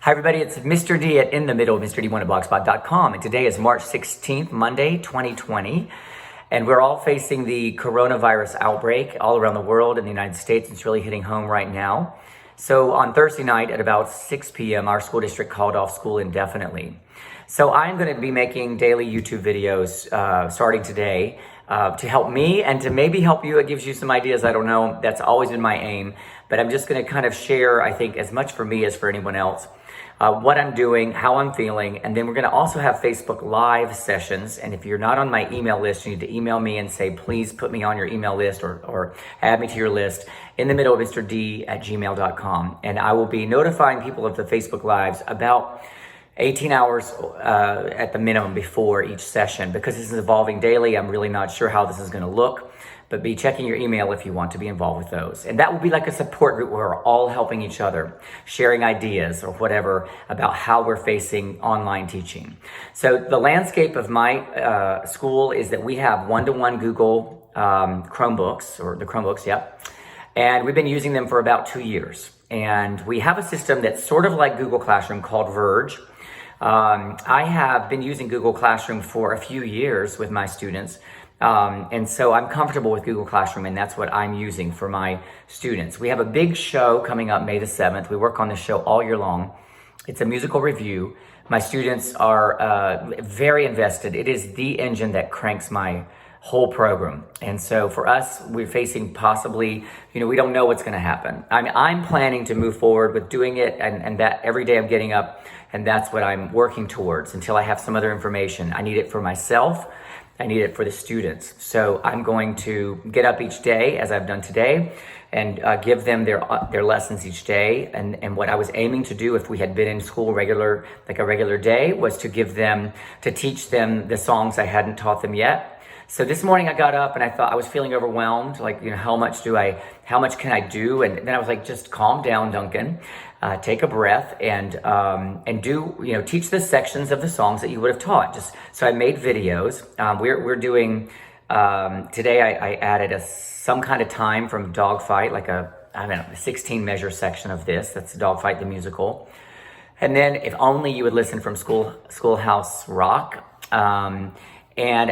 Hi everybody, it's Mr. D at In the Middle, Mr. D1 at blogspot.com, and today is March 16th, Monday, 2020, and we're all facing the coronavirus outbreak all around the world. In the United States, it's really hitting home right now. So on Thursday night at about 6 p.m., our school district called off school indefinitely. So I'm going to be making daily YouTube videos starting today to help me and to maybe help you. It gives you some ideas. I don't know. That's always been my aim. But I'm just going to kind of share, I think, as much for me as for anyone else, what I'm doing, how I'm feeling. And then we're going to also have Facebook Live sessions. And if you're not on my email list, you need to email me and say, please put me on your email list or add me to your list in the middle of Mr. D at gmail.com. And I will be notifying people of the Facebook Lives about 18 hours at the minimum before each session. Because this is evolving daily, I'm really not sure how this is going to look. But be checking your email if you want to be involved with those. And that will be like a support group where we're all helping each other, sharing ideas or whatever about how we're facing online teaching. So the landscape of my school is that we have one-to-one Google Chromebooks, or the Chromebooks, yep. And we've been using them for about 2 years. And we have a system that's sort of like Google Classroom called Verge. I have been using Google Classroom for a few years with my students. And so I'm comfortable with Google Classroom, and that's what I'm using for my students. We have a big show coming up May the 7th. We work on this show all year long. It's a musical review. My students are very invested. It is the engine that cranks my whole program. And so for us, we're facing possibly, we don't know what's going to happen. I'm planning to move forward with doing it, and that every day I'm getting up, and that's what I'm working towards until I have some other information. I need it for myself. I need it for the students. So I'm going to get up each day, as I've done today, and give them their lessons each day. And what I was aiming to do if we had been in school like a regular day, was to teach them the songs I hadn't taught them yet. So this morning I got up and I thought I was feeling overwhelmed. Like, how much can I do? And then I was like, just calm down, Duncan. Take a breath and do, teach the sections of the songs that you would have taught. So I made videos. We're doing, today I added some kind of time from Dogfight, like a 16 measure section of this. That's Dogfight the musical. And then If Only You Would Listen from Schoolhouse Rock. And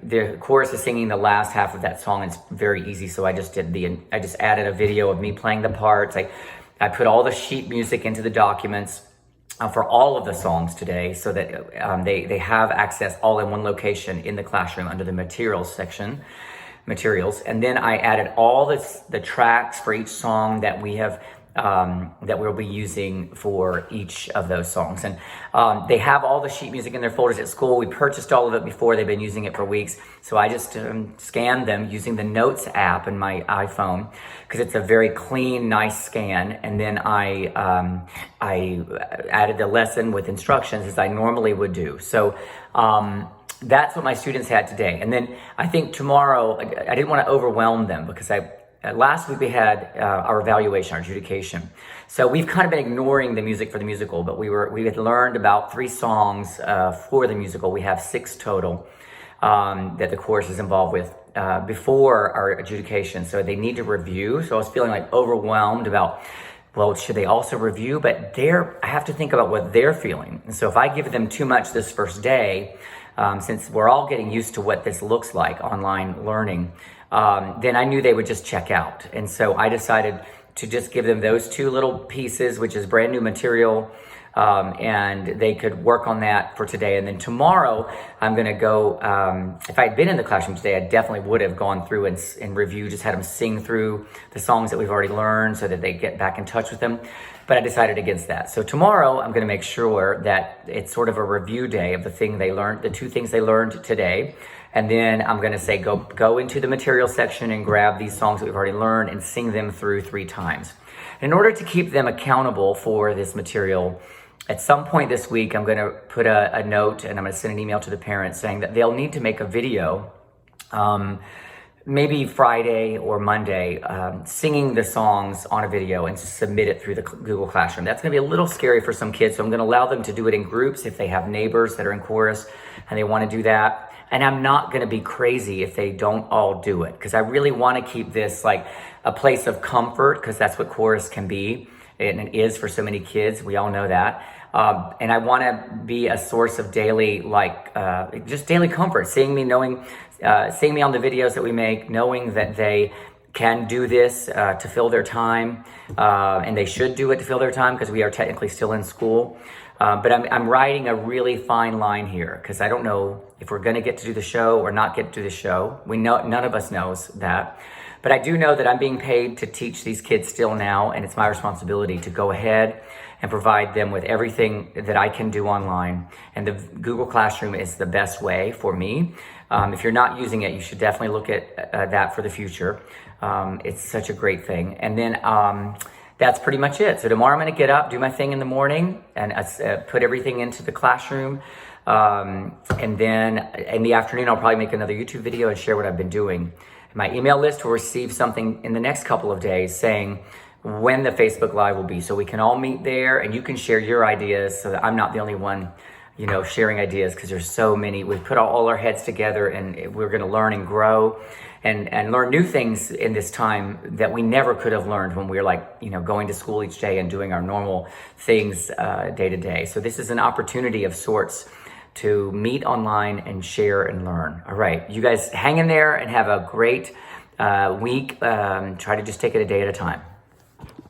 the chorus is singing the last half of that song. It's very easy. So I just added a video of me playing the parts. I put all the sheet music into the documents for all of the songs today so that they have access all in one location in the classroom under the materials section. And then I added all the tracks for each song that we have that we'll be using for each of those songs. And they have all the sheet music in their folders at school. We purchased all of it before. They've been using it for weeks. So I just scanned them using the Notes app in my iPhone because it's a very clean, nice scan. And then I added the lesson with instructions as I normally would do. So that's what my students had today. And then I think tomorrow, I didn't want to overwhelm them because last week we had our evaluation, our adjudication. So we've kind of been ignoring the music for the musical, but we had learned about 3 songs for the musical. We have 6 total that the chorus is involved with before our adjudication. So they need to review. So I was feeling like overwhelmed about, well, should they also review? But I have to think about what they're feeling. And so if I give them too much this first day, since we're all getting used to what this looks like, online learning, then I knew they would just check out. And so I decided to just give them those 2 little pieces, which is brand new material, and they could work on that for today. And then tomorrow, I'm going to go, if I had been in the classroom today, I definitely would have gone through and review, just had them sing through the songs that we've already learned so that they get back in touch with them. But I decided against that. So tomorrow, I'm going to make sure that it's sort of a review day of the 2 things they learned today. And then I'm going to say, go into the material section and grab these songs that we've already learned and sing them through 3 times. In order to keep them accountable for this material, at some point this week, I'm going to put a note and I'm going to send an email to the parents saying that they'll need to make a video, maybe Friday or Monday, singing the songs on a video and submit it through the Google Classroom. That's going to be a little scary for some kids, so I'm going to allow them to do it in groups if they have neighbors that are in chorus and they want to do that. And I'm not going to be crazy if they don't all do it, because I really want to keep this like a place of comfort, because that's what chorus can be. and it is for so many kids. We all know that. And I want to be a source of daily, just daily comfort, seeing me on the videos that we make, knowing that they can do this to fill their time, and they should do it to fill their time because we are technically still in school. But I'm riding a really fine line here because I don't know if we're going to get to do the show or not get to do the show. We know none of us knows that. But I do know that I'm being paid to teach these kids still now, and it's my responsibility to go ahead and provide them with everything that I can do online. And the Google Classroom is the best way for me. If you're not using it, you should definitely look at that for the future. It's such a great thing. And then that's pretty much it. So tomorrow I'm going to get up, do my thing in the morning, and put everything into the classroom. And then in the afternoon, I'll probably make another YouTube video and share what I've been doing. My email list will receive something in the next couple of days saying when the Facebook Live will be. So we can all meet there and you can share your ideas so that I'm not the only one, sharing ideas, because there's so many. We've put all our heads together and we're going to learn and grow and learn new things in this time that we never could have learned when we were going to school each day and doing our normal things day to day. So this is an opportunity of sorts to meet online and share and learn. All right, you guys hang in there and have a great week. Try to just take it a day at a time.